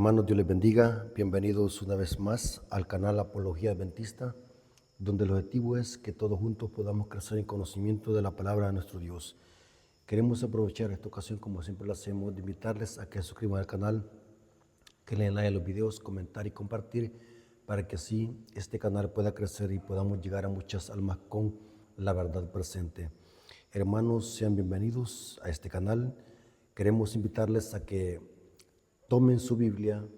Hermanos, Dios les bendiga. Bienvenidos una vez más al canal Apología Adventista, donde el objetivo es que todos juntos podamos crecer en conocimiento de la palabra de nuestro Dios. Queremos aprovechar esta ocasión, como siempre lo hacemos, de invitarles a que se suscriban al canal, que le den like a los videos, comentar y compartir, para que así este canal pueda crecer y podamos llegar a muchas almas con la verdad presente. Hermanos, sean bienvenidos a este canal. Queremos invitarles a que tomen su Biblia,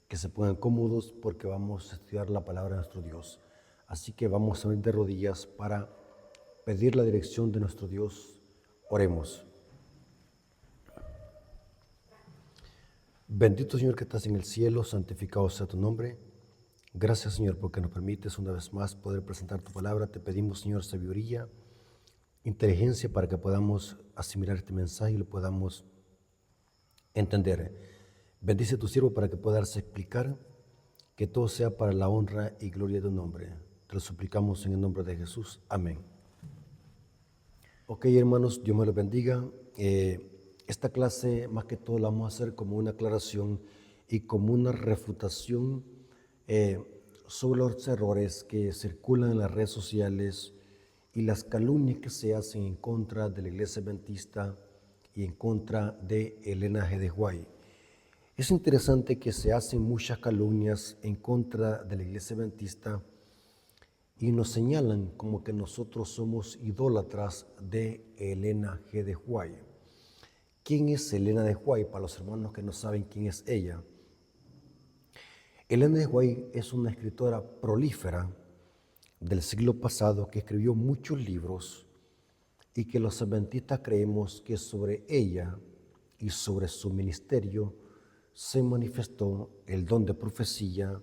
que se pongan cómodos porque vamos a estudiar la palabra de nuestro Dios. Así que vamos a ir de rodillas para pedir la dirección de nuestro Dios. Oremos. Bendito Señor que estás en el cielo, santificado sea tu nombre. Gracias, Señor, porque nos permites una vez más poder presentar tu palabra. Te pedimos, Señor, sabiduría, inteligencia para que podamos asimilar este mensaje y lo podamos entender. Bendice a tu siervo para que pueda darse a explicar, que todo sea para la honra y gloria de tu nombre. Te lo suplicamos en el nombre de Jesús. Amén. Ok, hermanos, Dios me los bendiga. Esta clase, más que todo, la vamos a hacer como una aclaración y como una refutación sobre los errores que circulan en las redes sociales y las calumnias que se hacen en contra de la Iglesia Adventista y en contra de Elena G. de White. Es interesante que se hacen muchas calumnias en contra de la Iglesia Adventista y nos señalan como que nosotros somos idólatras de Elena G. de White. ¿Quién es Elena de White? Para los hermanos que no saben quién es ella. Elena de White es una escritora prolífera del siglo pasado que escribió muchos libros y que los adventistas creemos que sobre ella y sobre su ministerio se manifestó el don de profecía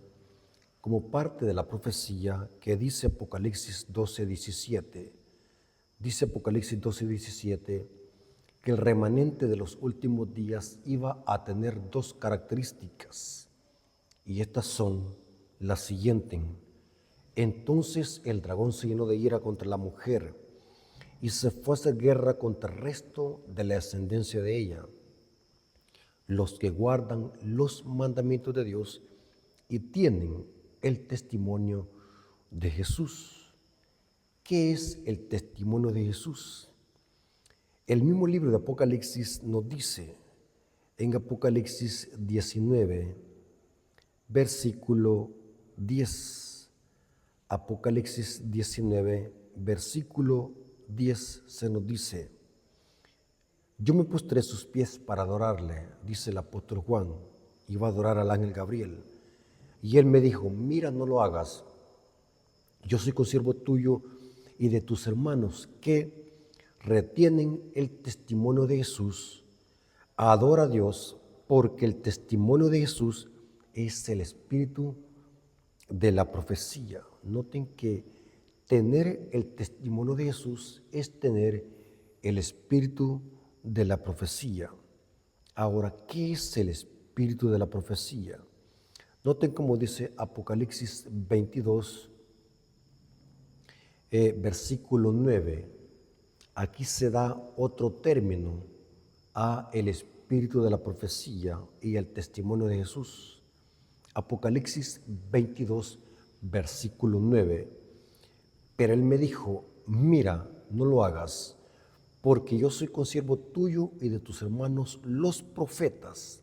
como parte de la profecía que dice Apocalipsis 12:17. Dice Apocalipsis 12:17 que el remanente de los últimos días iba a tener dos características, y estas son las siguientes. Entonces el dragón se llenó de ira contra la mujer y se fue a hacer guerra contra el resto de la descendencia de ella, los que guardan los mandamientos de Dios y tienen el testimonio de Jesús. ¿Qué es el testimonio de Jesús? El mismo libro de Apocalipsis nos dice en Apocalipsis 19, versículo 10. Apocalipsis 19, versículo 10 se nos dice: yo me postré a sus pies para adorarle, dice el apóstol Juan, iba a adorar al ángel Gabriel. Y él me dijo: mira, no lo hagas. Yo soy consiervo tuyo y de tus hermanos que retienen el testimonio de Jesús. Adora a Dios, porque el testimonio de Jesús es el espíritu de la profecía. Noten que tener el testimonio de Jesús es tener el espíritu de la profecía. Ahora, ¿qué es el espíritu de la profecía? Noten cómo dice Apocalipsis 22, versículo 9. Aquí se da otro término a el espíritu de la profecía y el testimonio de Jesús. Apocalipsis 22, versículo 9. Pero él me dijo: mira, no lo hagas, porque yo soy consiervo tuyo y de tus hermanos los profetas,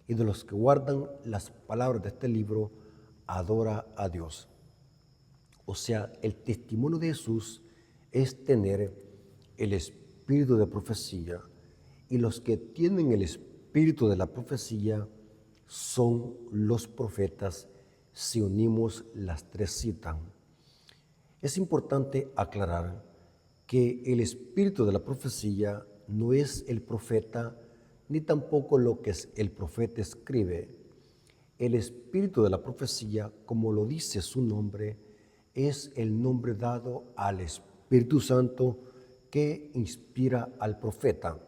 y de los que guardan las palabras de este libro. Adora a Dios. O sea, el testimonio de Jesús es tener el espíritu de profecía, y los que tienen el espíritu de la profecía son los profetas, si unimos las tres citas. Es importante aclarar que el espíritu de la profecía no es el profeta, ni tampoco lo que el profeta escribe. El espíritu de la profecía, como lo dice su nombre, es el nombre dado al Espíritu Santo que inspira al profeta.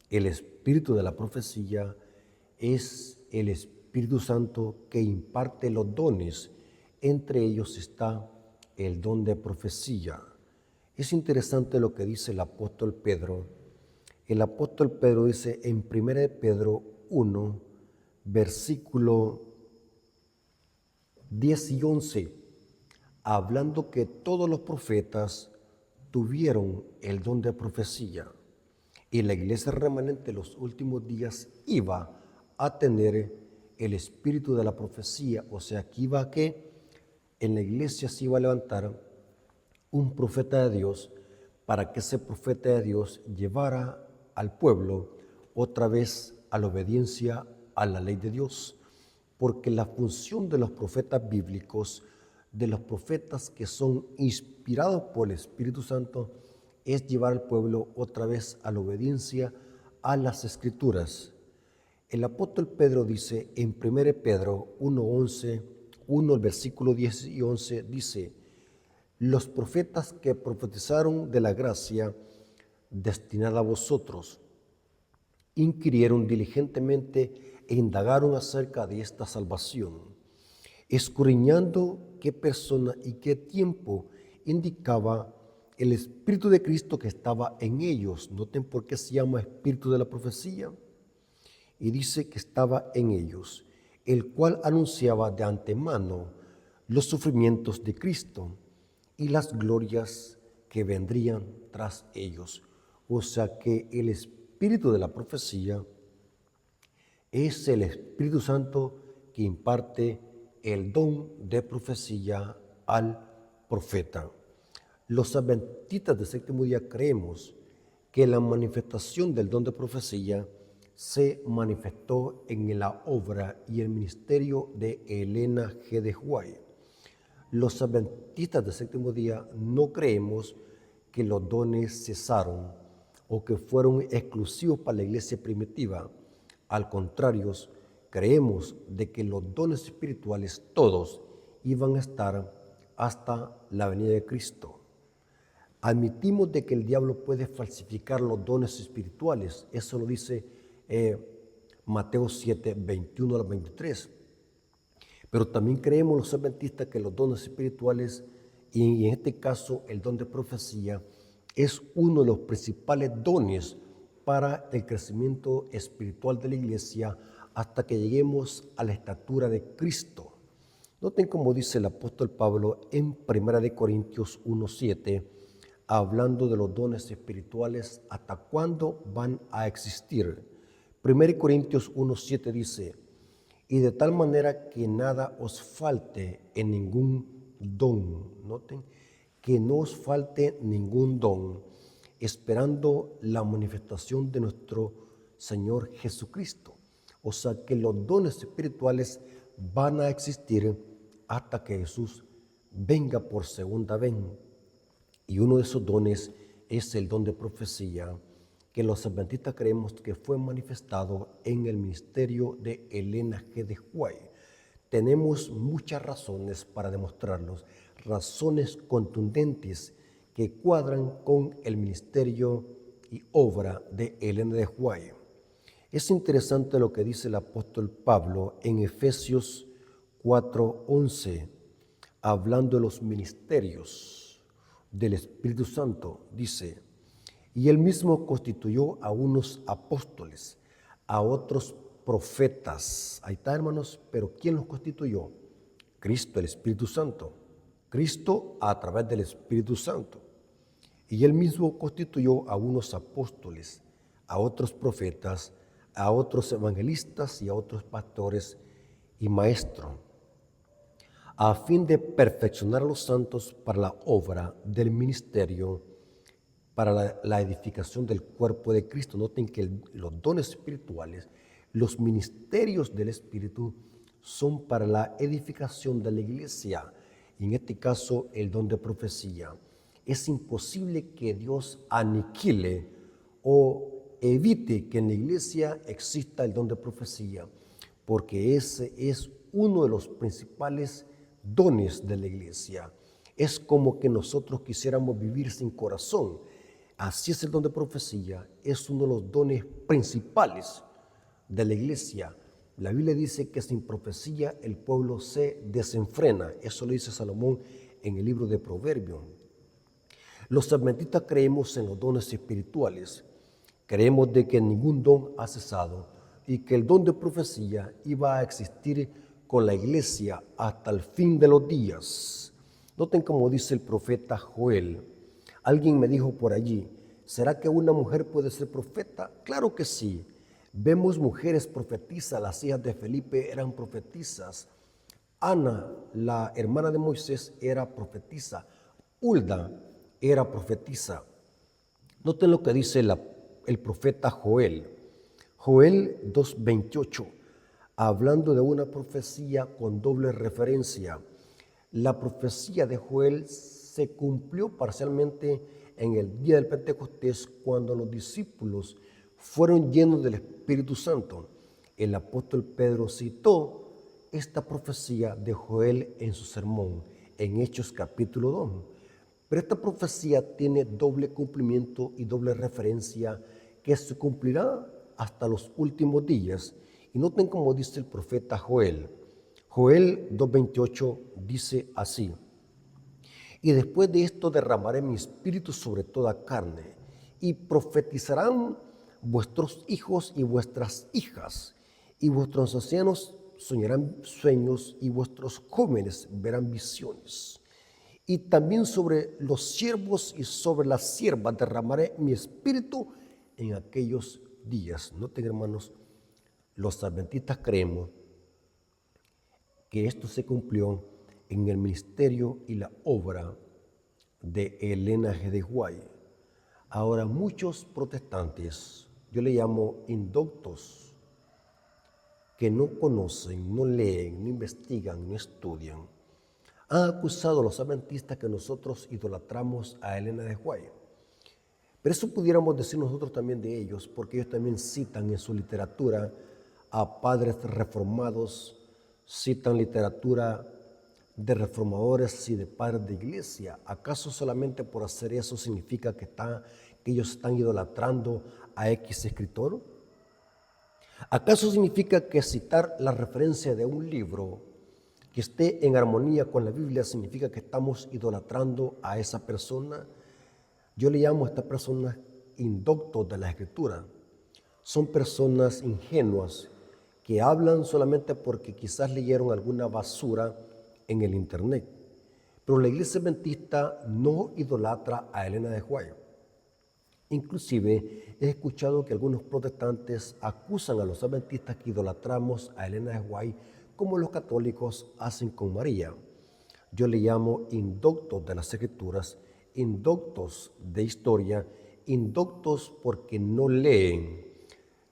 El espíritu de la profecía es el Espíritu Santo que imparte los dones. Entre ellos está el don de profecía. Es interesante lo que dice el apóstol Pedro. El apóstol Pedro dice en 1 Pedro 1, versículo 10 y 11, hablando que todos los profetas tuvieron el don de profecía y la iglesia remanente en los últimos días iba a tener el espíritu de la profecía, o sea, que iba a que en la iglesia se iba a levantar un profeta de Dios para que ese profeta de Dios llevara al pueblo otra vez a la obediencia a la ley de Dios. Porque la función de los profetas bíblicos, de los profetas que son inspirados por el Espíritu Santo, es llevar al pueblo otra vez a la obediencia a las Escrituras. El apóstol Pedro dice en 1 Pedro 1:11, 1, el versículo 10 y 11, dice: los profetas que profetizaron de la gracia destinada a vosotros, inquirieron diligentemente e indagaron acerca de esta salvación, escudriñando qué persona y qué tiempo indicaba el Espíritu de Cristo que estaba en ellos. Noten por qué se llama Espíritu de la profecía. Y dice que estaba en ellos, el cual anunciaba de antemano los sufrimientos de Cristo y las glorias que vendrían tras ellos. O sea que el Espíritu de la profecía es el Espíritu Santo que imparte el don de profecía al profeta. Los adventistas del séptimo día creemos que la manifestación del don de profecía se manifestó en la obra y el ministerio de Elena G. de White. Los adventistas del séptimo día no creemos que los dones cesaron o que fueron exclusivos para la iglesia primitiva. Al contrario, creemos de que los dones espirituales todos iban a estar hasta la venida de Cristo. Admitimos de que el diablo puede falsificar los dones espirituales. Eso lo dice Mateo 7, 21 al 23. Pero también creemos los adventistas que los dones espirituales, y en este caso el don de profecía, es uno de los principales dones para el crecimiento espiritual de la iglesia hasta que lleguemos a la estatura de Cristo. Noten cómo dice el apóstol Pablo en 1 Corintios 1:7, hablando de los dones espirituales, hasta cuándo van a existir. 1 Corintios 1:7 dice: y de tal manera que nada os falte en ningún don. Noten, que no os falte ningún don, esperando la manifestación de nuestro Señor Jesucristo. O sea que los dones espirituales van a existir hasta que Jesús venga por segunda vez. Y uno de esos dones es el don de profecía, que los adventistas creemos que fue manifestado en el ministerio de Elena G. de White. Tenemos muchas razones para demostrarlos, razones contundentes que cuadran con el ministerio y obra de Elena de White. Es interesante lo que dice el apóstol Pablo en Efesios 4:11, hablando de los ministerios del Espíritu Santo. Dice: y él mismo constituyó a unos apóstoles, a otros profetas. Ahí está, hermanos, pero ¿quién los constituyó? Cristo, el Espíritu Santo. Cristo a través del Espíritu Santo. Y él mismo constituyó a unos apóstoles, a otros profetas, a otros evangelistas y a otros pastores y maestros, a fin de perfeccionar a los santos para la obra del ministerio, para la edificación del cuerpo de Cristo. Noten que los dones espirituales, los ministerios del Espíritu, son para la edificación de la iglesia. Y en este caso, el don de profecía. Es imposible que Dios aniquile o evite que en la iglesia exista el don de profecía, porque ese es uno de los principales dones de la iglesia. Es como que nosotros quisiéramos vivir sin corazón. Así es el don de profecía, es uno de los dones principales de la iglesia. La Biblia dice que sin profecía el pueblo se desenfrena. Eso lo dice Salomón en el libro de Proverbios. Los adventistas creemos en los dones espirituales. Creemos de que ningún don ha cesado, y que el don de profecía iba a existir con la iglesia hasta el fin de los días. Noten cómo dice el profeta Joel. Alguien me dijo por allí, ¿será que una mujer puede ser profeta? Claro que sí. Vemos mujeres profetizas, las hijas de Felipe eran profetizas. Ana, la hermana de Moisés, era profetisa. Hulda era profetisa. Noten lo que dice el profeta Joel. Joel 2:28, hablando de una profecía con doble referencia. La profecía de Joel se cumplió parcialmente en el día del Pentecostés cuando los discípulos fueron llenos del Espíritu Santo. El apóstol Pedro citó esta profecía de Joel en su sermón en Hechos capítulo 2. Pero esta profecía tiene doble cumplimiento y doble referencia que se cumplirá hasta los últimos días. Y noten cómo dice el profeta Joel. Joel 2:28 dice así: y después de esto derramaré mi espíritu sobre toda carne, y profetizarán vuestros hijos y vuestras hijas, y vuestros ancianos soñarán sueños, y vuestros jóvenes verán visiones. Y también sobre los siervos y sobre las siervas derramaré mi espíritu en aquellos días. Noten, hermanos, los adventistas creemos que esto se cumplió en el ministerio y la obra de Elena G. de White. Ahora, muchos protestantes, yo le llamo indoctos, que no conocen, no leen, no investigan, no estudian, han acusado a los adventistas que nosotros idolatramos a Elena de White. Pero eso pudiéramos decir nosotros también de ellos, porque ellos también citan en su literatura a padres reformados, citan literatura de reformadores y de padres de iglesia. ¿Acaso solamente por hacer eso significa que ellos están idolatrando a X escritor? ¿Acaso significa que citar la referencia de un libro que esté en armonía con la Biblia significa que estamos idolatrando a esa persona? Yo le llamo a estas personas indoctos de la Escritura. Son personas ingenuas que hablan solamente porque quizás leyeron alguna basura en el internet. Pero la iglesia adventista no idolatra a Elena de White. Inclusive he escuchado que algunos protestantes acusan a los adventistas que idolatramos a Elena de White como los católicos hacen con María. Yo le llamo indoctos de las Escrituras, indoctos de historia, indoctos porque no leen.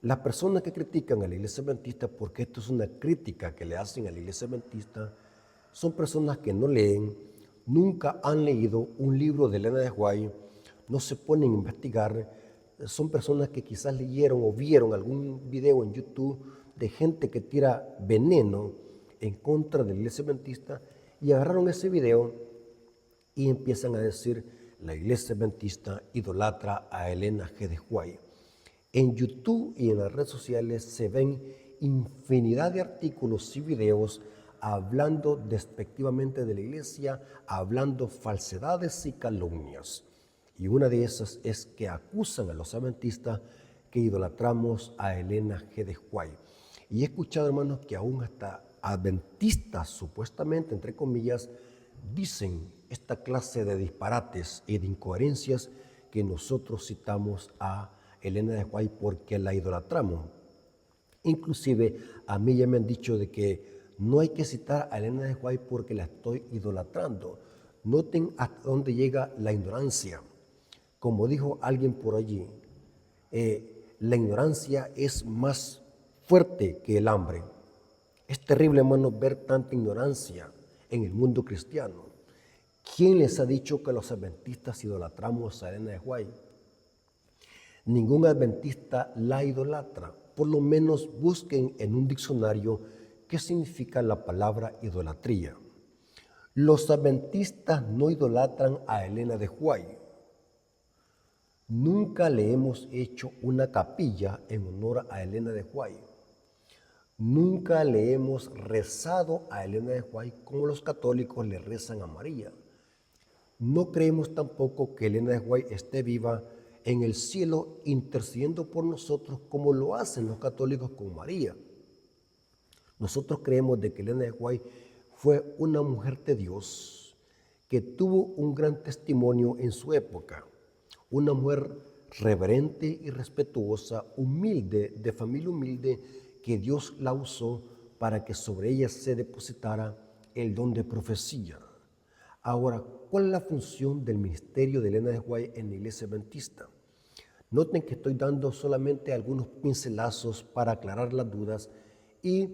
Las personas que critican a la iglesia adventista, porque esto es una crítica que le hacen a la iglesia adventista, son personas que no leen, nunca han leído un libro de Elena de White, no se ponen a investigar, son personas que quizás leyeron o vieron algún video en YouTube de gente que tira veneno en contra de la iglesia adventista y agarraron ese video y empiezan a decir: la iglesia adventista idolatra a Elena G. de White. En YouTube y en las redes sociales se ven infinidad de artículos y videos hablando despectivamente de la iglesia, hablando falsedades y calumnias. Y una de esas es que acusan a los adventistas que idolatramos a Elena G. de White. Y he escuchado, hermanos, que aún hasta adventistas, supuestamente, entre comillas, dicen esta clase de disparates y de incoherencias que nosotros citamos a Elena de White porque la idolatramos. Inclusive a mí ya me han dicho de que no hay que citar a Elena de White porque la estoy idolatrando. Noten hasta dónde llega la ignorancia. Como dijo alguien por allí, la ignorancia es más fuerte que el hambre. Es terrible, hermano, ver tanta ignorancia en el mundo cristiano. ¿Quién les ha dicho que los adventistas idolatramos a Elena de White? Ningún adventista la idolatra. Por lo menos busquen en un diccionario qué significa la palabra idolatría. Los adventistas no idolatran a Elena de White. Nunca le hemos hecho una capilla en honor a Elena de White. Nunca le hemos rezado a Elena de White como los católicos le rezan a María. No creemos tampoco que Elena de White esté viva en el cielo intercediendo por nosotros como lo hacen los católicos con María. Nosotros creemos de que Elena de White fue una mujer de Dios que tuvo un gran testimonio en su época, una mujer reverente y respetuosa, humilde, de familia humilde, que Dios la usó para que sobre ella se depositara el don de profecía. Ahora, ¿cuál es la función del ministerio de Elena de White en la Iglesia Adventista? Noten que estoy dando solamente algunos pincelazos para aclarar las dudas y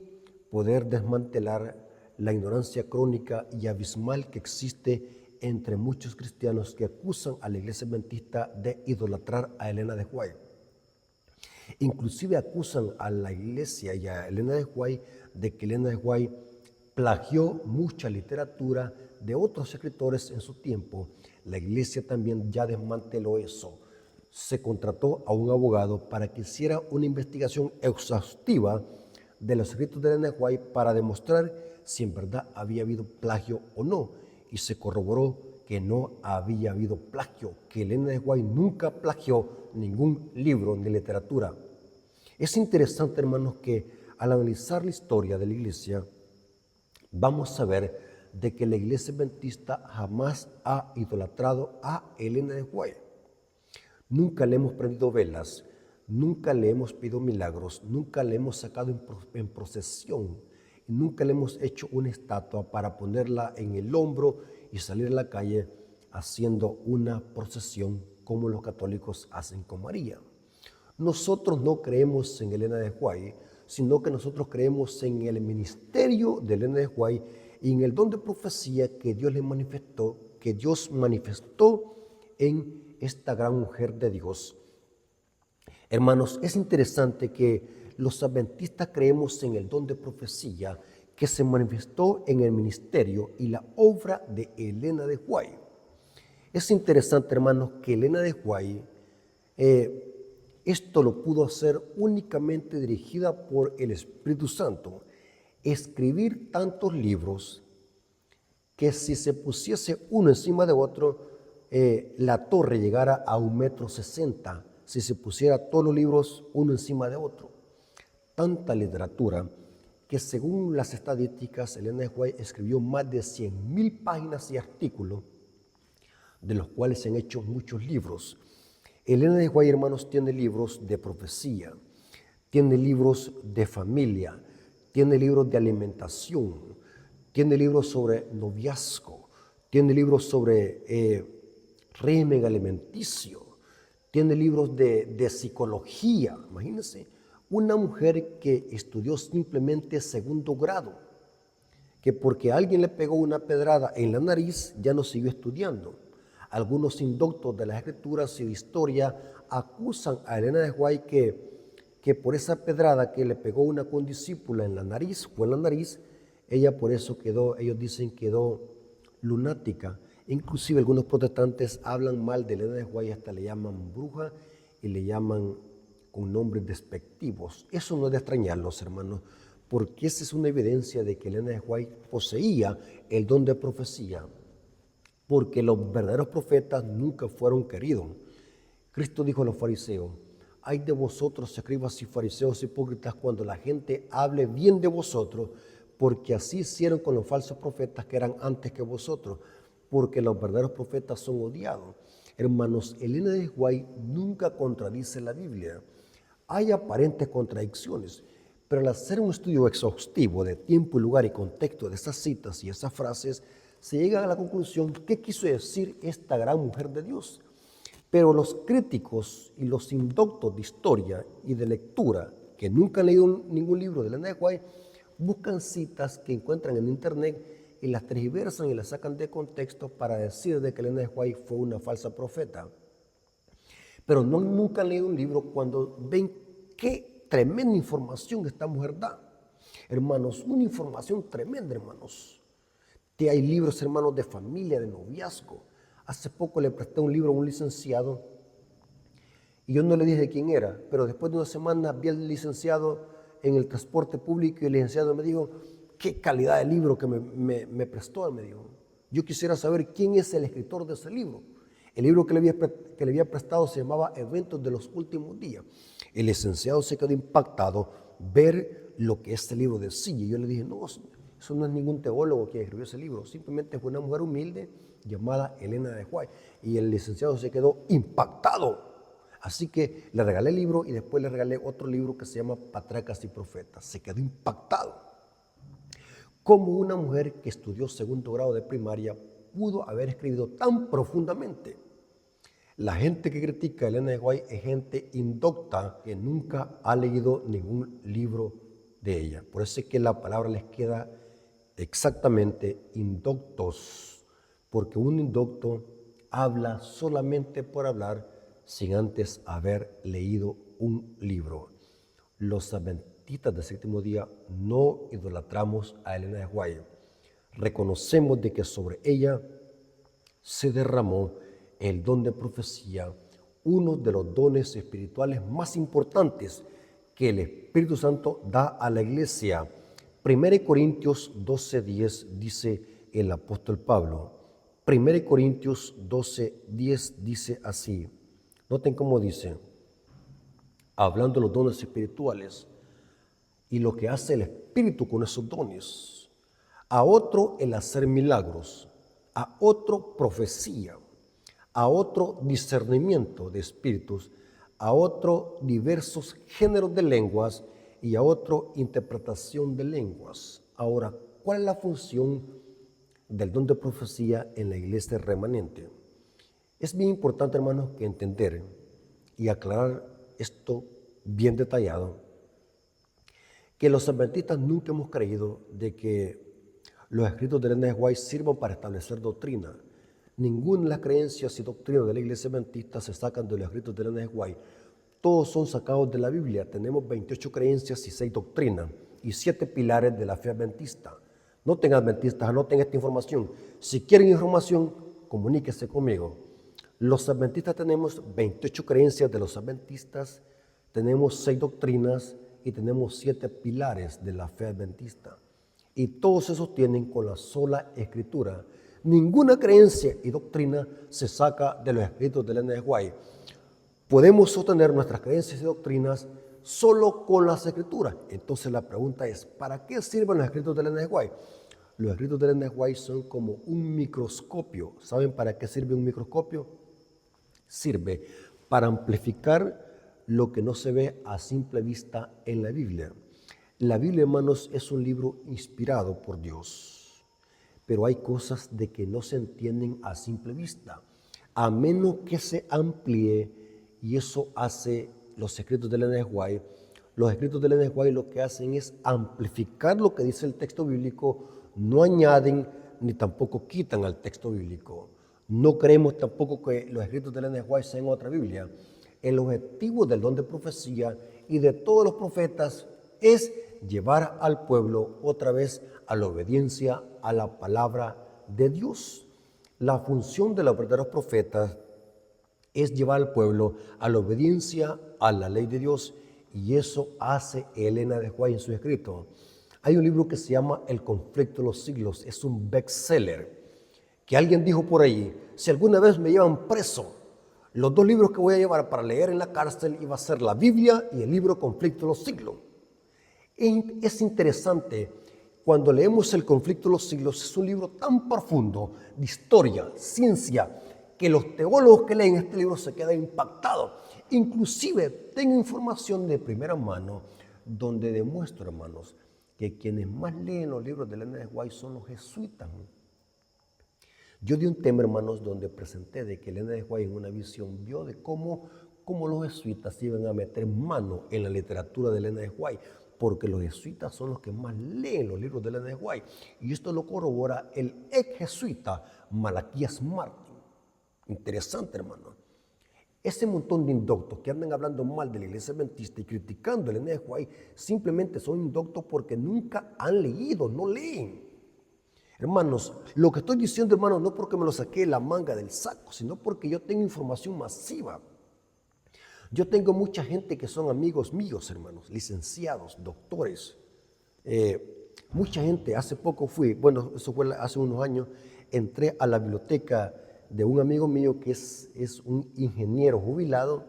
poder desmantelar la ignorancia crónica y abismal que existe entre muchos cristianos que acusan a la Iglesia Adventista de idolatrar a Elena de White. Inclusive acusan a la Iglesia y a Elena de White de que Elena de White plagió mucha literatura de otros escritores en su tiempo. La Iglesia también ya desmanteló eso. Se contrató a un abogado para que hiciera una investigación exhaustiva de los escritos de Elena de White para demostrar si en verdad había habido plagio o no. Y se corroboró que no había habido plagio, que Elena de White nunca plagió ningún libro de literatura. Es interesante, hermanos, que al analizar la historia de la Iglesia, vamos a ver de que la Iglesia Adventista jamás ha idolatrado a Elena de White. Nunca le hemos prendido velas, nunca le hemos pedido milagros, nunca le hemos sacado en procesión, y nunca le hemos hecho una estatua para ponerla en el hombro y salir a la calle haciendo una procesión como los católicos hacen con María. Nosotros no creemos en Elena de White, sino que nosotros creemos en el ministerio de Elena de White y en el don de profecía que Dios le manifestó, que Dios manifestó en esta gran mujer de Dios. Hermanos, es interesante que los adventistas creemos en el don de profecía que se manifestó en el ministerio y la obra de Elena de White. Es interesante, hermanos, que Elena de White esto lo pudo hacer únicamente dirigida por el Espíritu Santo. Escribir tantos libros que si se pusiese uno encima de otro, la torre llegara a 1,60 m, si se pusiera todos los libros uno encima de otro. Tanta literatura que según las estadísticas, Elena de White escribió más de 100,000 páginas y artículos, de los cuales se han hecho muchos libros. Elena de White, hermanos, tiene libros de profecía, tiene libros de familia, tiene libros de alimentación, tiene libros sobre noviazgo, tiene libros sobre régimen alimenticio, tiene libros de psicología. Imagínense, una mujer que estudió simplemente segundo grado, que porque alguien le pegó una pedrada en la nariz ya no siguió estudiando. Algunos indoctos de las escrituras y de historia acusan a Elena de White que por esa pedrada que le pegó una condiscípula en la nariz, ella por eso quedó, ellos dicen, quedó lunática. Inclusive algunos protestantes hablan mal de Elena de White, hasta le llaman bruja y le llaman con nombres despectivos. Eso no es de extrañarlos, hermanos, porque esa es una evidencia de que Elena de White poseía el don de profecía, porque los verdaderos profetas nunca fueron queridos. Cristo dijo a los fariseos: ay de vosotros, escribas y fariseos hipócritas, cuando la gente hable bien de vosotros, porque así hicieron con los falsos profetas que eran antes que vosotros, porque los verdaderos profetas son odiados. Hermanos, Elena de White nunca contradice la Biblia. Hay aparentes contradicciones, pero al hacer un estudio exhaustivo de tiempo, lugar y contexto de esas citas y esas frases, se llega a la conclusión qué quiso decir esta gran mujer de Dios. Pero los críticos y los indoctos de historia y de lectura, que nunca han leído ningún libro de Elena de White, buscan citas que encuentran en internet y las tergiversan y las sacan de contexto para decir de que Elena de White fue una falsa profeta. Pero nunca han leído un libro cuando ven qué tremenda información esta mujer da. Hermanos, una información tremenda, hermanos. Hay libros, hermanos, de familia, de noviazgo. Hace poco le presté un libro a un licenciado y yo no le dije quién era, pero después de una semana vi al licenciado en el transporte público y el licenciado me dijo: qué calidad de libro que me prestó. Me dijo: yo quisiera saber quién es el escritor de ese libro. El libro que le había prestado se llamaba Eventos de los Últimos Días. El licenciado se quedó impactado ver lo que este libro decía. Y yo le dije, no, eso no es ningún teólogo que escribió ese libro, simplemente fue una mujer humilde llamada Elena de White. Y el licenciado se quedó impactado. Así que le regalé el libro y después le regalé otro libro que se llama Patriarcas y Profetas. Se quedó impactado. Cómo una mujer que estudió segundo grado de primaria pudo haber escrito tan profundamente. La gente que critica a Elena de White es gente indocta que nunca ha leído ningún libro de ella. Por eso es que la palabra les queda exactamente indoctos, porque un indocto habla solamente por hablar sin antes haber leído un libro. Los adventistas del séptimo día no idolatramos a Elena de White. Reconocemos de que sobre ella se derramó el don de profecía, uno de los dones espirituales más importantes que el Espíritu Santo da a la iglesia. 1 Corintios 12:10 dice el apóstol Pablo. 1 Corintios 12:10 dice así. Noten cómo dice, hablando de los dones espirituales y lo que hace el Espíritu con esos dones. A otro el hacer milagros, a otro profecía, a otro discernimiento de espíritus, a otro diversos géneros de lenguas y a otro interpretación de lenguas. Ahora, ¿cuál es la función del don de profecía en la iglesia remanente? Es bien importante, hermanos, que entender y aclarar esto bien detallado, que los adventistas nunca hemos creído de que los escritos de Elena de White sirvan para establecer doctrina. Ninguna de las creencias y doctrinas de la iglesia adventista se sacan de los escritos de Elena de White. Todos son sacados de la Biblia. Tenemos 28 creencias y 6 doctrinas y 7 pilares de la fe adventista. Noten, adventistas, anoten esta información. Si quieren información, comuníquese conmigo. Los adventistas tenemos 28 creencias de los adventistas, tenemos 6 doctrinas y tenemos 7 pilares de la fe adventista. Y todos se sostienen con la sola escritura. Ninguna creencia y doctrina se saca de los escritos de Elena de White. Podemos sostener nuestras creencias y doctrinas solo con las escrituras. Entonces la pregunta es, ¿para qué sirven los escritos de Elena de White? Los escritos de Elena de White son como un microscopio. ¿Saben para qué sirve un microscopio? Sirve para amplificar lo que no se ve a simple vista en la Biblia. La Biblia, hermanos, es un libro inspirado por Dios, pero hay cosas de que no se entienden a simple vista, a menos que se amplíe, y eso hace los escritos de Elena de White. Los escritos de Elena de White lo que hacen es amplificar lo que dice el texto bíblico, no añaden ni tampoco quitan al texto bíblico. No creemos tampoco que los escritos de Elena de White sean otra Biblia. El objetivo del don de profecía y de todos los profetas es llevar al pueblo otra vez a la obediencia a la palabra de Dios. La función de los verdaderos profetas es llevar al pueblo a la obediencia a la ley de Dios, y eso hace Elena de White en su escrito. Hay un libro que se llama El conflicto de los siglos, es un bestseller, que alguien dijo por ahí, si alguna vez me llevan preso, los 2 libros que voy a llevar para leer en la cárcel iba a ser la Biblia y el libro Conflicto de los siglos. Es interesante, cuando leemos El conflicto de los siglos, es un libro tan profundo de historia, ciencia, que los teólogos que leen este libro se quedan impactados. Inclusive tengo información de primera mano donde demuestro, hermanos, que quienes más leen los libros de Elena de White son los jesuitas. Yo di un tema, hermanos, donde presenté de que Elena de White en una visión vio de cómo los jesuitas iban a meter mano en la literatura de Elena de White, porque los jesuitas son los que más leen los libros de Elena de White. Y esto lo corrobora el ex jesuita Malaquías Martín. Interesante, hermano. Ese montón de indoctos que andan hablando mal de la iglesia adventista y criticando a Elena de White simplemente son indoctos porque nunca han leído, no leen. Hermanos, lo que estoy diciendo, hermanos, no porque me lo saqué de la manga del saco, sino porque yo tengo información masiva. Yo tengo mucha gente que son amigos míos, hermanos, licenciados, doctores. Mucha gente, hace poco fui, bueno, eso fue hace unos años, entré a la biblioteca de un amigo mío que es un ingeniero jubilado,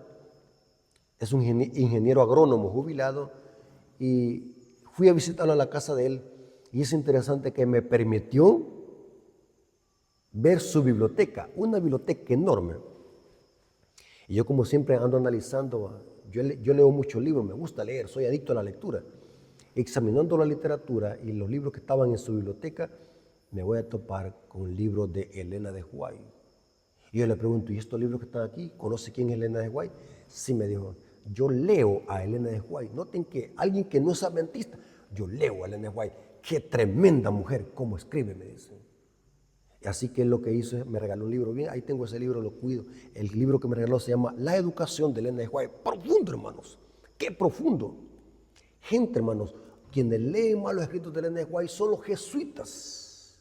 es un ingeniero agrónomo jubilado, y fui a visitarlo a la casa de él, y es interesante que me permitió ver su biblioteca, una biblioteca enorme. Y yo, como siempre, ando analizando, yo leo muchos libros, me gusta leer, soy adicto a la lectura. Examinando la literatura y los libros que estaban en su biblioteca, me voy a topar con libros de Elena de White. Y yo le pregunto, ¿y estos libros que están aquí? ¿Conoce quién es Elena de White? Sí, me dijo, yo leo a Elena de White. Noten que alguien que no es adventista, yo leo a Elena de White. ¡Qué tremenda mujer! ¿Cómo escribe? Me dice. Así que lo que hizo es, me regaló un libro. Bien, ahí tengo ese libro, lo cuido. El libro que me regaló se llama La educación de Elena de White. Profundo, hermanos. ¡Qué profundo! Gente, hermanos, quienes leen mal los escritos de Elena de White son los jesuitas.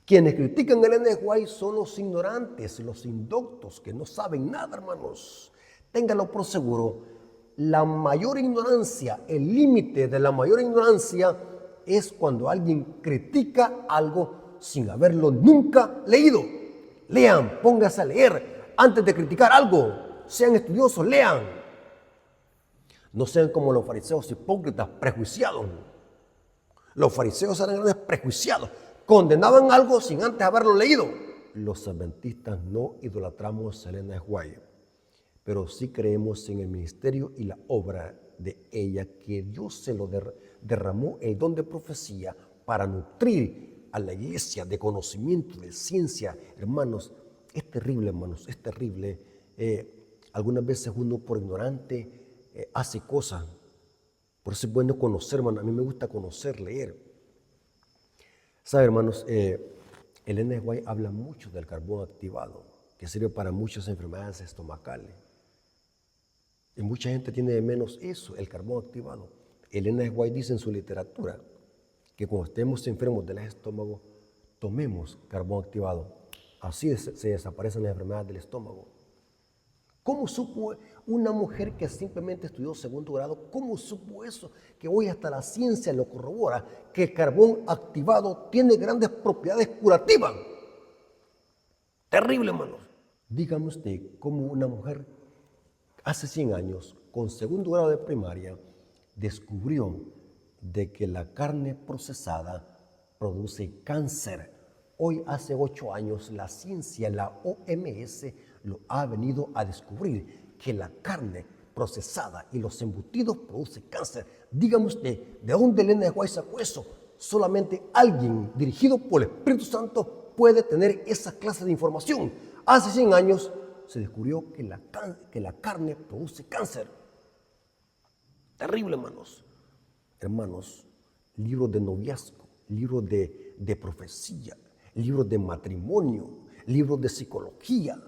Quienes critican a Elena de White son los ignorantes, los indoctos, que no saben nada, hermanos. Ténganlo por seguro, la mayor ignorancia, el límite de la mayor ignorancia es cuando alguien critica algo sin haberlo nunca leído. Lean, pónganse a leer antes de criticar algo. Sean estudiosos, lean. No sean como los fariseos hipócritas, prejuiciados. Los fariseos eran grandes prejuiciados. Condenaban algo sin antes haberlo leído. Los adventistas no idolatramos a Elena de White, pero sí creemos en el ministerio y la obra de ella, que Dios se lo derramó el don de profecía para nutrir a la iglesia de conocimiento, de ciencia. Hermanos, es terrible, hermanos, es terrible. Algunas veces uno por ignorante hace cosas. Por eso es bueno conocer, hermano. A mí me gusta conocer, leer. ¿Sabe, hermanos? Elena de White habla mucho del carbón activado, que sirve para muchas enfermedades estomacales. Y mucha gente tiene de menos eso, el carbón activado. Elena de White dice en su literatura que cuando estemos enfermos del estómago, tomemos carbón activado. Así se desaparecen las enfermedades del estómago. ¿Cómo supo una mujer que simplemente estudió segundo grado, cómo supo eso? Que hoy hasta la ciencia lo corrobora, que el carbón activado tiene grandes propiedades curativas. Terrible, hermanos. Dígame usted cómo una mujer hace 100 años, con segundo grado de primaria, descubrió de que la carne procesada produce cáncer. Hoy, hace 8 años, la ciencia, la OMS, lo ha venido a descubrir, que la carne procesada y los embutidos producen cáncer. Dígame usted, ¿de dónde Elena de White sacó eso? Solamente alguien dirigido por el Espíritu Santo puede tener esa clase de información. Hace 100 años se descubrió que la carne produce cáncer. Terrible, hermanos. Hermanos, libros de noviazgo, libros de profecía, libros de matrimonio, libros de psicología.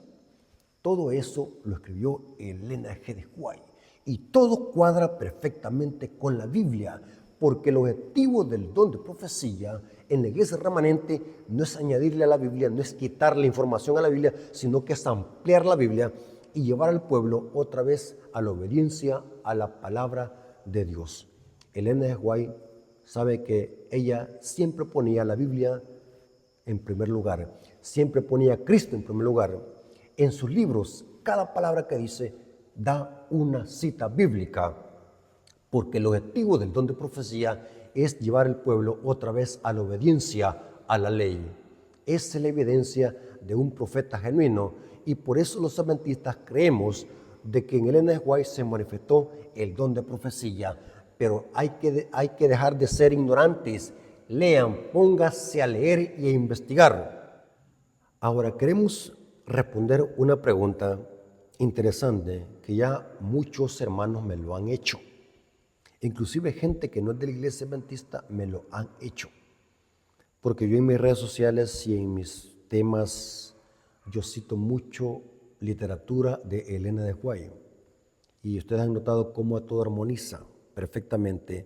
Todo eso lo escribió Elena G. de White. Y todo cuadra perfectamente con la Biblia, porque el objetivo del don de profecía en la iglesia remanente no es añadirle a la Biblia, no es quitarle información a la Biblia, sino que es ampliar la Biblia y llevar al pueblo otra vez a la obediencia a la palabra de Dios. Elena de White sabe que ella siempre ponía la Biblia en primer lugar, siempre ponía a Cristo en primer lugar. En sus libros, cada palabra que dice da una cita bíblica, porque el objetivo del don de profecía es llevar al pueblo otra vez a la obediencia a la ley. Esa es la evidencia de un profeta genuino, y por eso los adventistas creemos de que en Elena de White se manifestó el don de profecía. Pero hay que dejar de ser ignorantes. Lean, póngase a leer y a investigar. Ahora queremos responder una pregunta interesante que ya muchos hermanos me lo han hecho. Inclusive gente que no es de la iglesia adventista me lo han hecho. Porque yo en mis redes sociales y en mis temas, yo cito mucho literatura de Elena de White. Y ustedes han notado cómo todo armoniza perfectamente.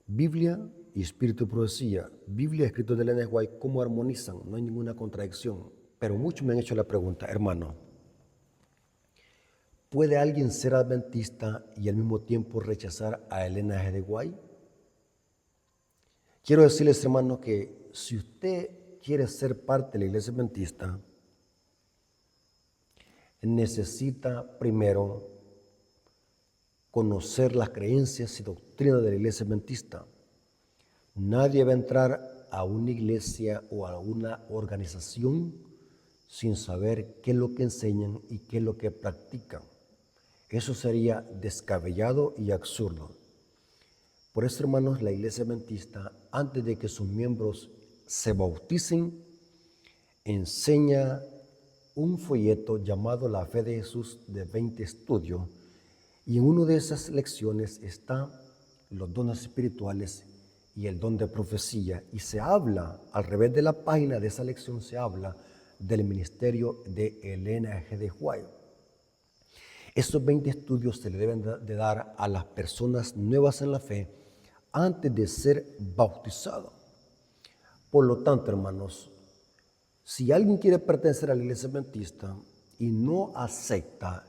Biblia y espíritu de profecía, Biblia y escritos de Elena de White, cómo armonizan, no hay ninguna contradicción. Pero muchos me han hecho la pregunta, hermano, ¿puede alguien ser adventista y al mismo tiempo rechazar a Elena G. de White? Quiero decirles, hermano, que si usted quiere ser parte de la iglesia adventista, necesita primero conocer las creencias y doctrinas de la iglesia adventista. Nadie va a entrar a una iglesia o a una organización sin saber qué es lo que enseñan y qué es lo que practican. Eso sería descabellado y absurdo. Por eso, hermanos, la iglesia adventista, antes de que sus miembros se bauticen, enseña un folleto llamado La Fe de Jesús de 20 estudios, y en una de esas lecciones están los dones espirituales y el don de profecía, y se habla, al revés de la página de esa lección, se habla del ministerio de Elena G. de White. Estos 20 estudios se le deben de dar a las personas nuevas en la fe antes de ser bautizado. Por lo tanto, hermanos, si alguien quiere pertenecer a la iglesia adventista y no acepta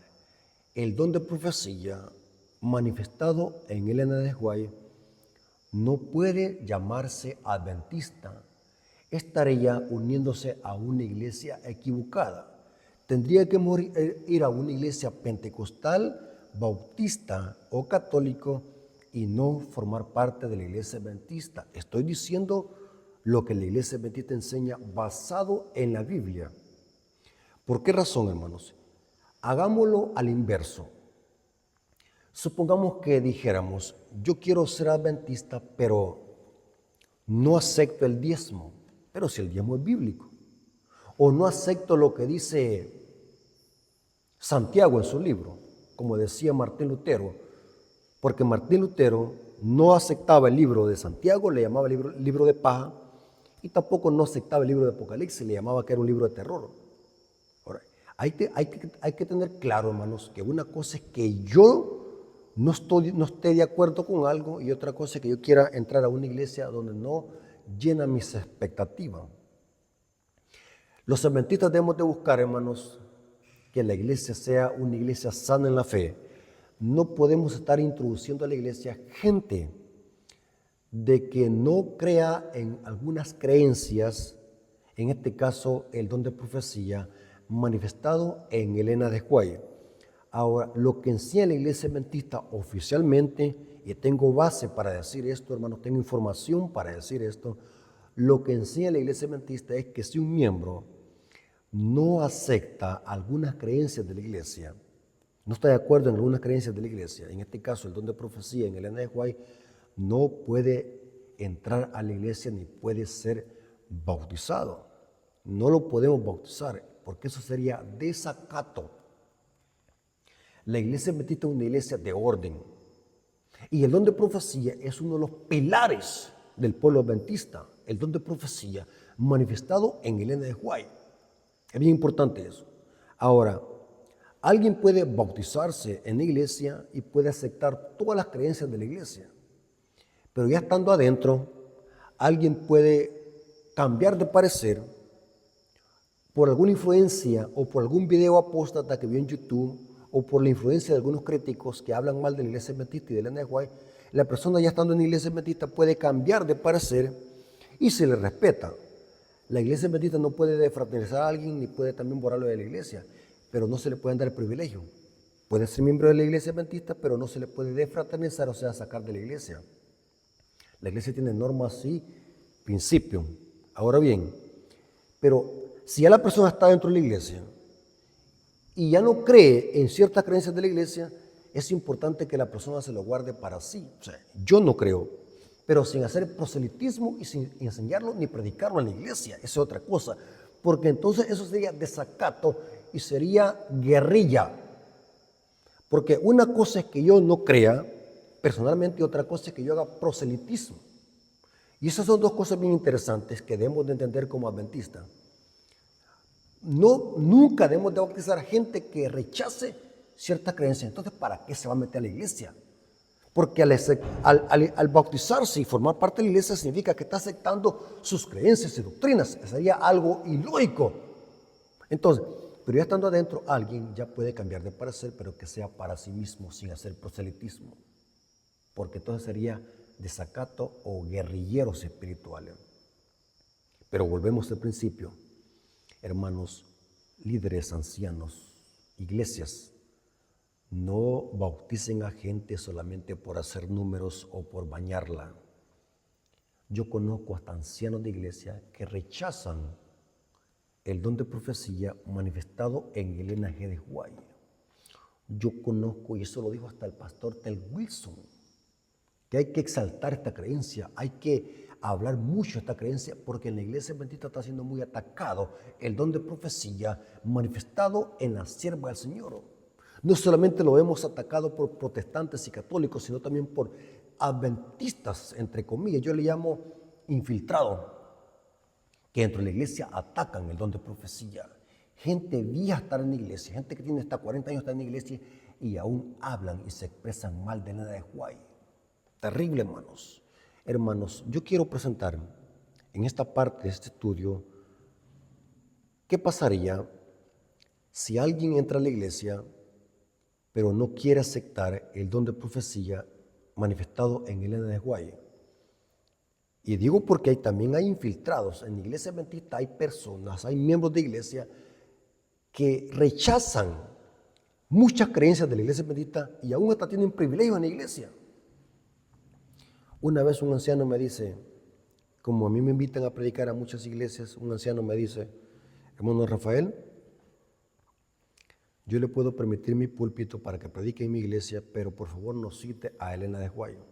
el don de profecía manifestado en Elena de White, no puede llamarse adventista. Estaría uniéndose a una iglesia equivocada. Tendría que ir a una iglesia pentecostal, bautista o católico y no formar parte de la iglesia adventista. Estoy diciendo lo que la iglesia adventista enseña basado en la Biblia. ¿Por qué razón, hermanos? Hagámoslo al inverso. Supongamos que dijéramos, yo quiero ser adventista, pero no acepto el diezmo, pero si el diezmo es bíblico. O no acepto lo que dice Santiago en su libro, como decía Martín Lutero, porque Martín Lutero no aceptaba el libro de Santiago, le llamaba libro de paja, y tampoco no aceptaba el libro de Apocalipsis, le llamaba que era un libro de terror. Ahora, hay que tener claro, hermanos, que una cosa es que yo no esté de acuerdo con algo y otra cosa es que yo quiera entrar a una iglesia donde no llena mis expectativas. Los adventistas debemos de buscar, hermanos, que la iglesia sea una iglesia sana en la fe. No podemos estar introduciendo a la iglesia gente de que no crea en algunas creencias, en este caso el don de profecía, manifestado en Elena de White. Ahora, lo que enseña la iglesia adventista oficialmente, y tengo base para decir esto, hermanos, tengo información para decir esto, lo que enseña la iglesia adventista es que si un miembro no acepta algunas creencias de la iglesia, no está de acuerdo en algunas creencias de la iglesia, en este caso el don de profecía en Elena de White, no puede entrar a la iglesia ni puede ser bautizado. No lo podemos bautizar porque eso sería desacato. La iglesia adventista es una iglesia de orden y el don de profecía es uno de los pilares del pueblo adventista, el don de profecía manifestado en Elena de White. Es bien importante eso. Ahora, alguien puede bautizarse en la iglesia y puede aceptar todas las creencias de la iglesia, pero ya estando adentro, alguien puede cambiar de parecer por alguna influencia o por algún video apóstata que vio en YouTube o por la influencia de algunos críticos que hablan mal de la iglesia adventista y de Elena de White. La persona ya estando en la iglesia adventista puede cambiar de parecer y se le respeta. La iglesia adventista no puede defraternizar a alguien ni puede también borrarlo de la iglesia, pero no se le pueden dar el privilegio. Puede ser miembro de la iglesia adventista, pero no se le puede defraternizar, o sea, sacar de la iglesia. La iglesia tiene normas y principios. Ahora bien, pero si ya la persona está dentro de la iglesia y ya no cree en ciertas creencias de la iglesia, es importante que la persona se lo guarde para sí. O sea, yo no creo, pero sin hacer proselitismo y sin enseñarlo ni predicarlo en la iglesia. Esa es otra cosa, porque entonces eso sería desacato y sería guerrilla. Porque una cosa es que yo no crea personalmente y otra cosa es que yo haga proselitismo. Y esas son dos cosas bien interesantes que debemos de entender como adventistas. Nunca debemos de bautizar a gente que rechace ciertas creencias. Entonces, ¿para qué se va a meter a la iglesia? Porque al bautizarse y formar parte de la iglesia significa que está aceptando sus creencias y doctrinas. Sería algo ilógico. Entonces, pero ya estando adentro, alguien ya puede cambiar de parecer, pero que sea para sí mismo, sin hacer proselitismo. Porque entonces sería desacato o guerrilleros espirituales. Pero volvemos al principio. Hermanos, líderes ancianos, Iglesias, no bauticen a gente solamente por hacer números o por bañarla. Yo conozco hasta ancianos de iglesia que rechazan el don de profecía manifestado en el linaje de White. Yo conozco, y eso lo dijo hasta el pastor Tel Wilson, que hay que exaltar esta creencia, hay que hablar mucho de esta creencia, porque en la iglesia adventista está siendo muy atacado el don de profecía manifestado en la sierva del Señor. No solamente lo hemos atacado por protestantes y católicos, sino también por adventistas, entre comillas. Yo le llamo infiltrados, que dentro de la iglesia atacan el don de profecía. Gente vieja está en la iglesia, gente que tiene hasta 40 años está en la iglesia y aún hablan y se expresan mal de nada de White. Terrible, hermanos. Hermanos, yo quiero presentar en esta parte de este estudio qué pasaría si alguien entra a la iglesia pero no quiere aceptar el don de profecía manifestado en Elena de White. Y digo porque también hay infiltrados. En la iglesia adventista hay personas, hay miembros de iglesia que rechazan muchas creencias de la iglesia adventista y aún hasta tienen privilegios en la iglesia. Una vez un anciano me dice, como a mí me invitan a predicar a muchas iglesias, un anciano me dice, hermano Rafael, yo le puedo permitir mi púlpito para que predique en mi iglesia, pero por favor no cite a Elena de White.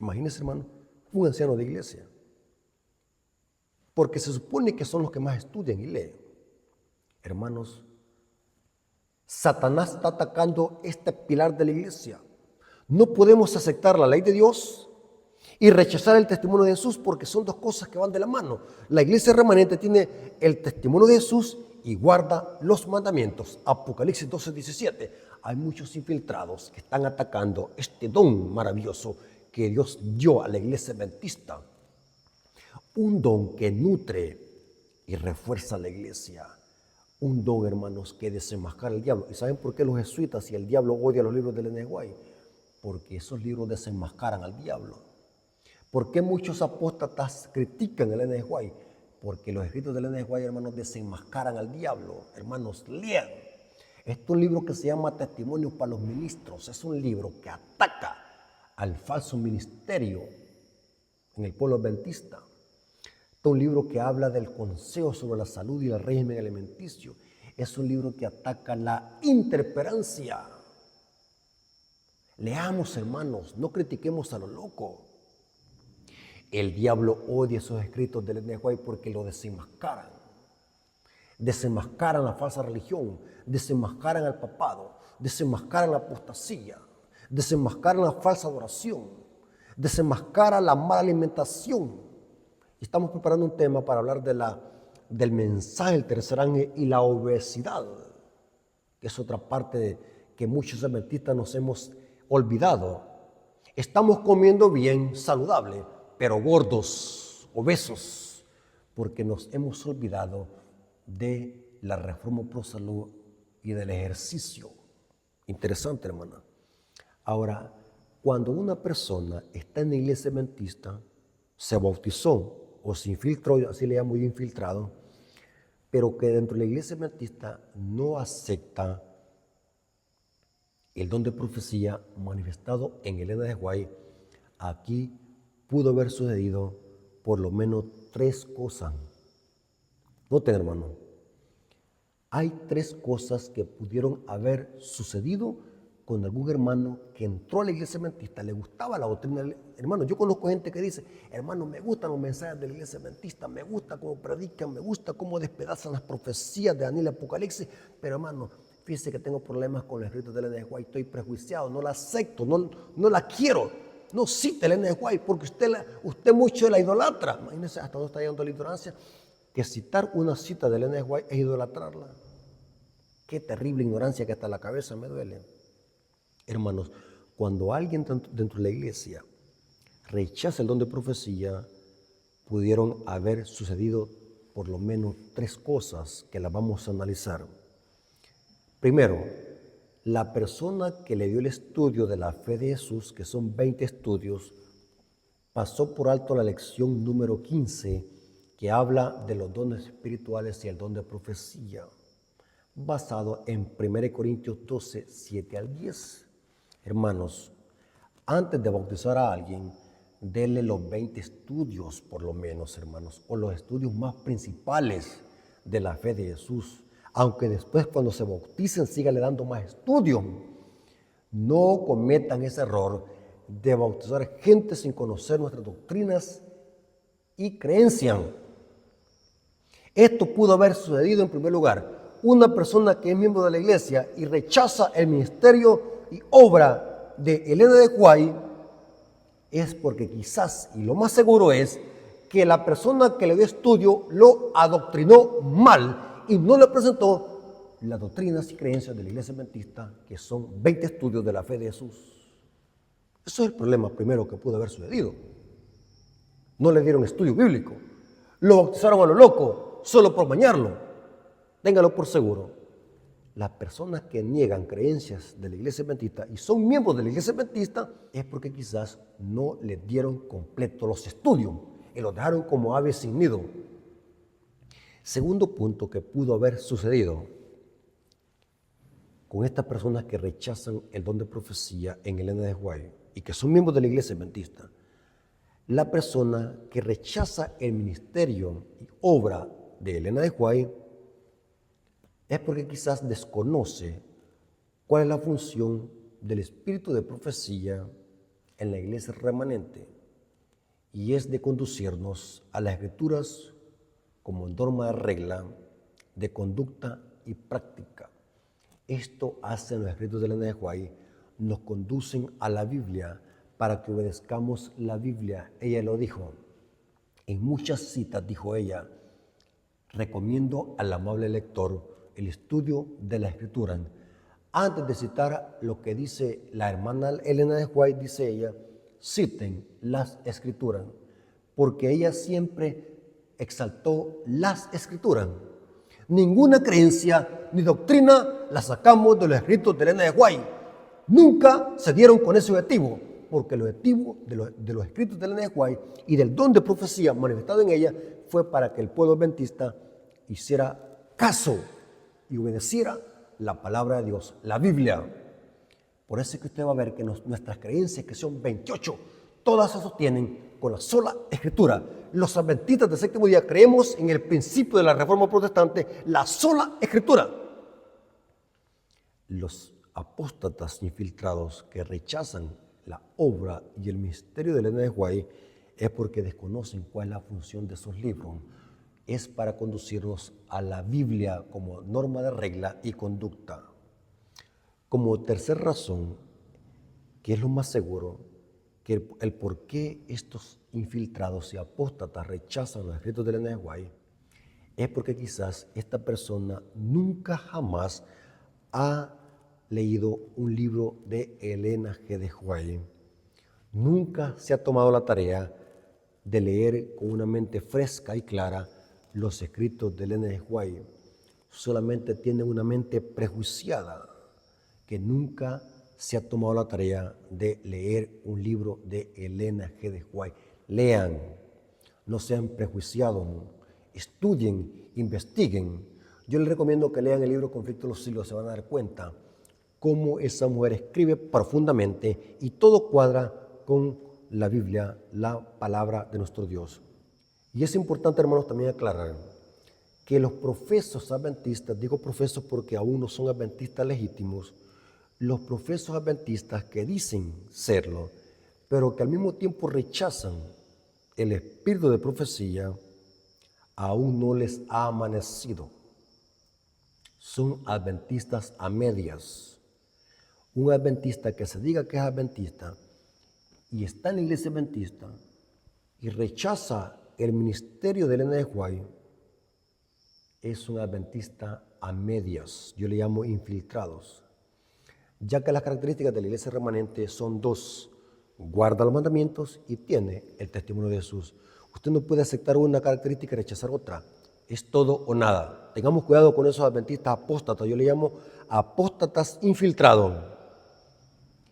Imagínese, hermano, un anciano de iglesia. Porque se supone que son los que más estudian y leen. Hermanos, Satanás está atacando este pilar de la iglesia. No podemos aceptar la ley de Dios y rechazar el testimonio de Jesús, porque son dos cosas que van de la mano. La iglesia remanente tiene el testimonio de Jesús y guarda los mandamientos. Apocalipsis 12:17. Hay muchos infiltrados que están atacando este don maravilloso que Dios dio a la iglesia adventista. Un don que nutre y refuerza a la iglesia. Un don, hermanos, que desenmascara al diablo. ¿Y saben por qué los jesuitas y el diablo odia los libros de Elena de White? Porque esos libros desenmascaran al diablo. ¿Por qué muchos apóstatas critican a Elena de White? Porque los escritos de Elena de White, hermanos, desenmascaran al diablo. Hermanos, lean. Este es un libro que se llama Testimonios para los Ministros. Es un libro que ataca al falso ministerio en el pueblo adventista. Este es un libro que habla del consejo sobre la salud y el régimen alimenticio. Es un libro que ataca la intemperancia. Leamos, hermanos, no critiquemos a lo loco. El diablo odia esos escritos de Elena de White porque lo desenmascaran. Desenmascaran la falsa religión, desenmascaran al papado, desenmascaran la apostasía, desenmascaran la falsa adoración, desenmascaran la mala alimentación. Estamos preparando un tema para hablar del mensaje del tercer ángel y la obesidad, que es otra parte que muchos adventistas nos hemos olvidado. Estamos comiendo bien, saludable, pero gordos, obesos, porque nos hemos olvidado de la reforma pro salud y del ejercicio. Interesante, hermana. Ahora, cuando una persona está en la iglesia adventista, se bautizó o se infiltró, así le llamo yo infiltrado, pero que dentro de la iglesia adventista no acepta el don de profecía manifestado en Elena de White, aquí pudo haber sucedido por lo menos 3 cosas. Noten, hermano, hay 3 cosas que pudieron haber sucedido con algún hermano que entró a la iglesia adventista, le gustaba la doctrina. Hermano, yo conozco gente que dice, hermano, me gustan los mensajes de la iglesia adventista, me gusta cómo predican, me gusta cómo despedazan las profecías de Daniel y Apocalipsis, pero hermano, fíjese que tengo problemas con los escritos de Elena de White, estoy prejuiciado, no la acepto, no la quiero. No cite Elena de White porque usted mucho la idolatra. Imagínense hasta dónde está llegando la ignorancia, que citar una cita de Elena de White es idolatrarla. Qué terrible ignorancia que hasta la cabeza me duele. Hermanos, cuando alguien dentro de la iglesia rechaza el don de profecía, pudieron haber sucedido por lo menos 3 cosas que las vamos a analizar. Primero, la persona que le dio el estudio de la fe de Jesús, que son 20 estudios, pasó por alto la lección número 15, que habla de los dones espirituales y el don de profecía. basado en 1 Corintios 12, 7 al 10. Hermanos, antes de bautizar a alguien, denle los 20 estudios por lo menos, hermanos, o los estudios más principales de la fe de Jesús. Aunque después cuando se bauticen síganle dando más estudios. No cometan ese error de bautizar gente sin conocer nuestras doctrinas y creencias. Esto pudo haber sucedido en primer lugar. Una persona que es miembro de la iglesia y rechaza el ministerio y obra de Elena de White es porque quizás, y lo más seguro es, que la persona que le dio estudio lo adoctrinó mal y no le presentó las doctrinas y creencias de la iglesia adventista, que son 20 estudios de la fe de Jesús. Eso es el problema primero que pudo haber sucedido. No le dieron estudio bíblico. Lo bautizaron a lo loco, solo por bañarlo. Téngalo por seguro. Las personas que niegan creencias de la iglesia adventista y son miembros de la iglesia adventista es porque quizás no les dieron completo los estudios y los dejaron como aves sin nido. Segundo punto que pudo haber sucedido con estas personas que rechazan el don de profecía en Elena de White y que son miembros de la iglesia adventista. La persona que rechaza el ministerio y obra de Elena de White es porque quizás desconoce cuál es la función del espíritu de profecía en la iglesia remanente, y es de conducirnos a las escrituras como norma de regla, de conducta y práctica. Esto hacen los escritos de Elena de White, nos conducen a la Biblia para que obedezcamos la Biblia. Ella lo dijo, en muchas citas dijo ella, recomiendo al amable lector el estudio de la Escritura. Antes de citar lo que dice la hermana Elena de White, dice ella, citen las Escrituras, porque ella siempre exaltó las Escrituras. Ninguna creencia ni doctrina la sacamos de los escritos de Elena de White. Nunca se dieron con ese objetivo, porque el objetivo de los escritos de Elena de White y del don de profecía manifestado en ella fue para que el pueblo adventista hiciera caso y obedeciera la palabra de Dios, la Biblia. Por eso es que usted va a ver que nuestras creencias, que son 28, todas se sostienen con la sola Escritura. Los adventistas del séptimo día creemos en el principio de la Reforma Protestante, la sola Escritura. Los apóstatas infiltrados que rechazan la obra y el misterio de Elena de White es porque desconocen cuál es la función de esos libros. Es para conducirnos a la Biblia como norma de regla y conducta. Como tercera razón, que es lo más seguro, que el por qué estos infiltrados y apóstatas rechazan los escritos de Elena de White, es porque quizás esta persona nunca jamás ha leído un libro de Elena G. de White. Nunca se ha tomado la tarea de leer con una mente fresca y clara los escritos de Elena de White. Solamente tiene una mente prejuiciada que nunca se ha tomado la tarea de leer un libro de Elena G. de White. Lean, no sean prejuiciados, estudien, investiguen. Yo les recomiendo que lean el libro Conflicto de los Siglos, se van a dar cuenta cómo esa mujer escribe profundamente y todo cuadra con la Biblia, la palabra de nuestro Dios. Y es importante, hermanos, también aclarar que los profesos adventistas, digo profesos porque aún no son adventistas legítimos, los profesos adventistas que dicen serlo, pero que al mismo tiempo rechazan el espíritu de profecía, aún no les ha amanecido. Son adventistas a medias. Un adventista que se diga que es adventista y está en la iglesia adventista y rechaza el ministerio de Elena de White, es un adventista a medias. Yo le llamo infiltrados. Ya que las características de la iglesia remanente son dos: guarda los mandamientos y tiene el testimonio de Jesús. Usted no puede aceptar una característica y rechazar otra. Es todo o nada. Tengamos cuidado con esos adventistas apóstatas. Yo le llamo apóstatas infiltrados.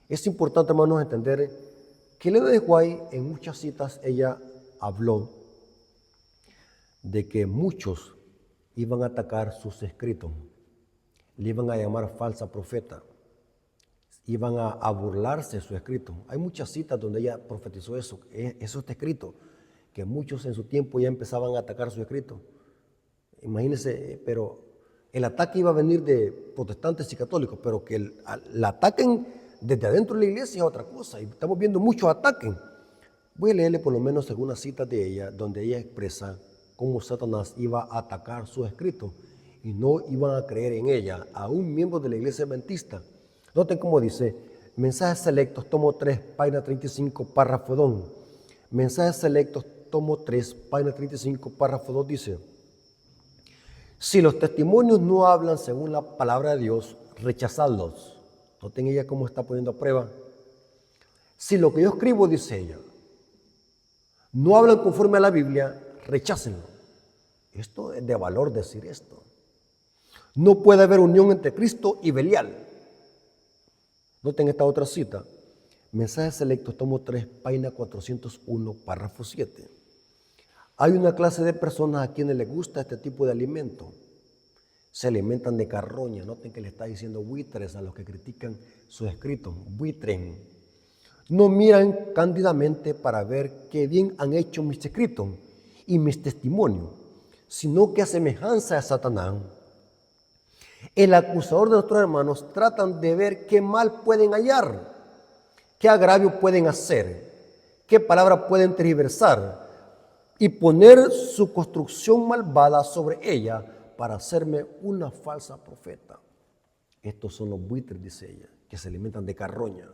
Es importante, hermanos, entender que Elena de White, en muchas citas, ella habló de que muchos iban a atacar sus escritos. le iban a llamar falsa profeta, iban a burlarse de su escrito. Hay muchas citas donde ella profetizó eso, eso está escrito, que muchos en su tiempo ya empezaban a atacar su escrito. Imagínense, pero el ataque iba a venir de protestantes y católicos, pero que la ataquen desde adentro de la iglesia es otra cosa, y estamos viendo muchos ataques. Voy a leerle por lo menos algunas citas de ella, donde ella expresa cómo Satanás iba a atacar sus escritos y no iban a creer en ella, aún miembros de la iglesia adventista. Noten cómo dice, mensajes selectos, tomo 3, página 35, párrafo 2. Mensajes selectos, tomo 3, página 35, párrafo 2 dice, si los testimonios no hablan según la palabra de Dios, rechazadlos. Noten ella cómo está poniendo a prueba. Si lo que yo escribo, dice ella, no hablan conforme a la Biblia, rechácenlo. Esto es de valor decir esto. No puede haber unión entre Cristo y Belial. Noten esta otra cita. Mensajes selectos, tomo 3, página 401, párrafo 7. Hay una clase de personas a quienes les gusta este tipo de alimento. Se alimentan de carroña. Noten que le está diciendo buitres a los que critican sus escritos. Buitres. No miran cándidamente para ver qué bien han hecho mis escritos y mis testimonios, sino que a semejanza de Satanás, el acusador de nuestros hermanos, tratan de ver qué mal pueden hallar, qué agravio pueden hacer, qué palabra pueden tergiversar y poner su construcción malvada sobre ella para hacerme una falsa profeta. Estos son los buitres, dice ella, que se alimentan de carroña.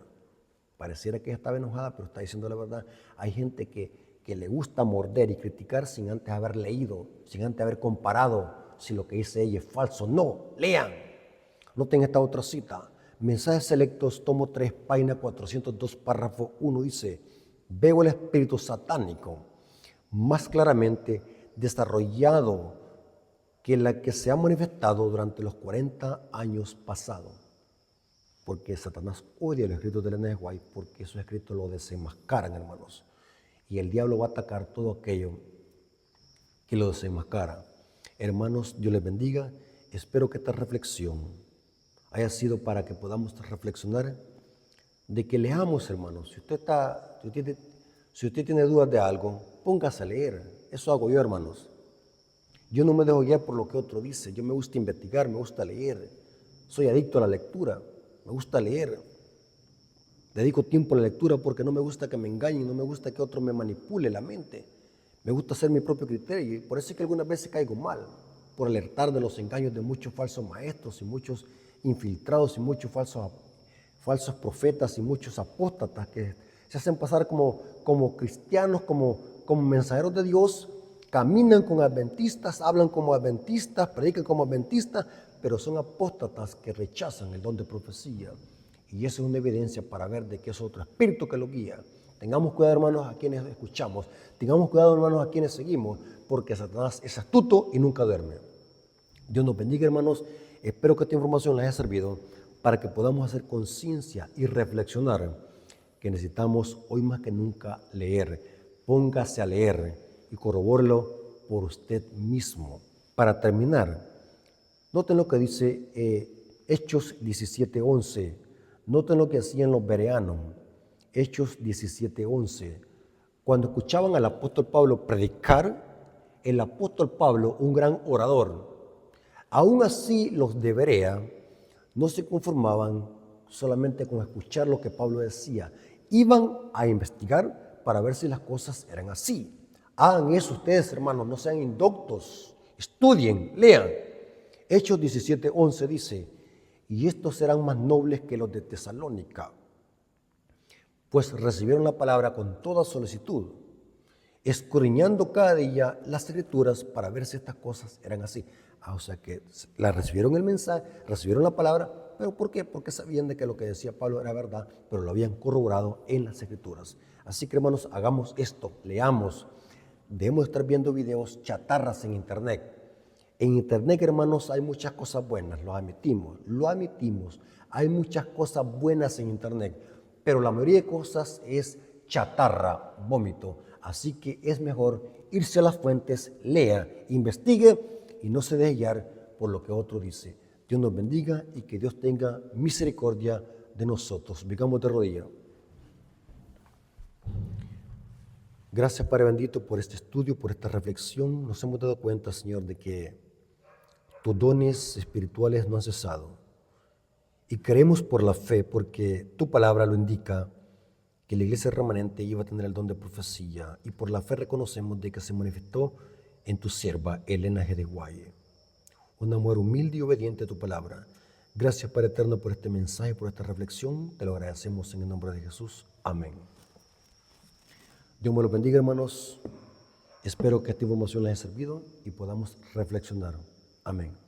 Pareciera que ella estaba enojada, pero está diciendo la verdad. Hay gente que le gusta morder y criticar sin antes haber leído, sin antes haber comparado si lo que dice ella es falso. No, lean. Noten esta otra cita. Mensajes selectos, tomo 3, página 402, párrafo 1 dice, veo el espíritu satánico más claramente desarrollado que la que se ha manifestado durante los 40 años pasados. Porque Satanás odia los escritos de Elena de White, porque esos escritos lo desenmascaran, hermanos. Y el diablo va a atacar todo aquello que lo desenmascara. Hermanos, Dios les bendiga. Espero que esta reflexión haya sido para que podamos reflexionar de que leamos, hermanos. Si usted tiene dudas de algo, póngase a leer. Eso hago yo, hermanos. Yo no me dejo guiar por lo que otro dice. Yo me gusta investigar, me gusta leer. Soy adicto a la lectura. Me gusta leer. Dedico tiempo a la lectura porque no me gusta que me engañen, no me gusta que otro me manipule la mente. Me gusta hacer mi propio criterio y por eso es que algunas veces caigo mal, por alertar de los engaños de muchos falsos maestros y muchos infiltrados y muchos falsos profetas y muchos apóstatas que se hacen pasar como cristianos, como mensajeros de Dios, caminan con adventistas, hablan como adventistas, predican como adventistas, pero son apóstatas que rechazan el don de profecía. Y esa es una evidencia para ver de que es otro espíritu que lo guía. Tengamos cuidado, hermanos, a quienes escuchamos. Tengamos cuidado, hermanos, a quienes seguimos, porque Satanás es astuto y nunca duerme. Dios nos bendiga, hermanos. Espero que esta información les haya servido para que podamos hacer conciencia y reflexionar que necesitamos hoy más que nunca leer. Póngase a leer y corrobórelo por usted mismo. Para terminar, noten lo que dice Hechos 17:11. Noten lo que hacían los bereanos. Hechos 17:11. Cuando escuchaban al apóstol Pablo predicar, el apóstol Pablo, un gran orador, aún así los de Berea no se conformaban solamente con escuchar lo que Pablo decía. Iban a investigar para ver si las cosas eran así. Hagan eso ustedes, hermanos, no sean indoctos. Estudien, lean. Hechos 17:11 dice, y estos serán más nobles que los de Tesalónica, pues recibieron la palabra con toda solicitud, escudriñando cada día las escrituras para ver si estas cosas eran así. O sea que recibieron el mensaje, recibieron la palabra, ¿pero por qué? Porque sabían de que lo que decía Pablo era verdad, pero lo habían corroborado en las escrituras. Así que, hermanos, hagamos esto, leamos. Debemos estar viendo videos chatarras en internet. En internet, hermanos, hay muchas cosas buenas, lo admitimos. Hay muchas cosas buenas en internet, pero la mayoría de cosas es chatarra, vómito. Así que es mejor irse a las fuentes, lea, investigue y no se deje guiar por lo que otro dice. Dios nos bendiga y que Dios tenga misericordia de nosotros. Digamos de rodillas. Gracias, Padre bendito, por este estudio, por esta reflexión. Nos hemos dado cuenta, Señor, de que tus dones espirituales no han cesado. Y creemos por la fe, porque tu palabra lo indica, que la iglesia remanente iba a tener el don de profecía. Y por la fe reconocemos de que se manifestó en tu sierva, Elena G. de Guaye, una mujer humilde y obediente a tu palabra. Gracias, Padre eterno, por este mensaje, por esta reflexión. Te lo agradecemos en el nombre de Jesús. Amén. Dios me los bendiga, hermanos. Espero que esta información les haya servido y podamos reflexionar. Amén.